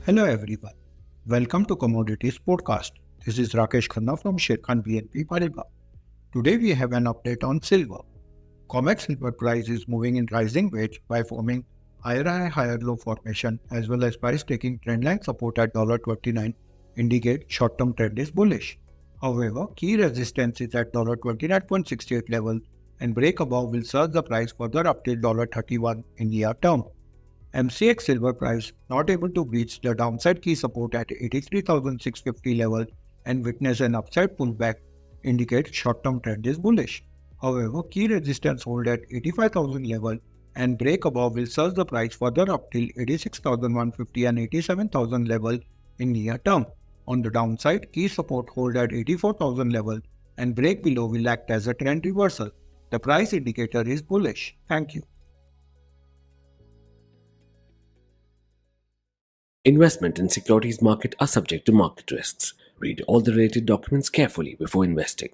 Hello everyone, welcome to Commodities Podcast. This is Rakesh Khanna from Sharekhan BNP Paribas. Today we have an update on silver. COMEX silver price is moving in rising wedge by forming higher high higher low formation as well as price taking trendline support at $29 indicate short-term trend is bullish. However, key resistance is at $29.68 level and break above will surge the price further up till $31 in near term. MCX silver price not able to breach the downside key support at 83,650 level and witness an upside pullback indicates short-term trend is bullish. However, key resistance hold at 85,000 level and break above will surge the price further up till 86,150 and 87,000 level in near term. On the downside, key support hold at 84,000 level and break below will act as a trend reversal. The price indicator is bullish. Thank you. Investment in securities market are subject to market risks. Read all the related documents carefully before investing.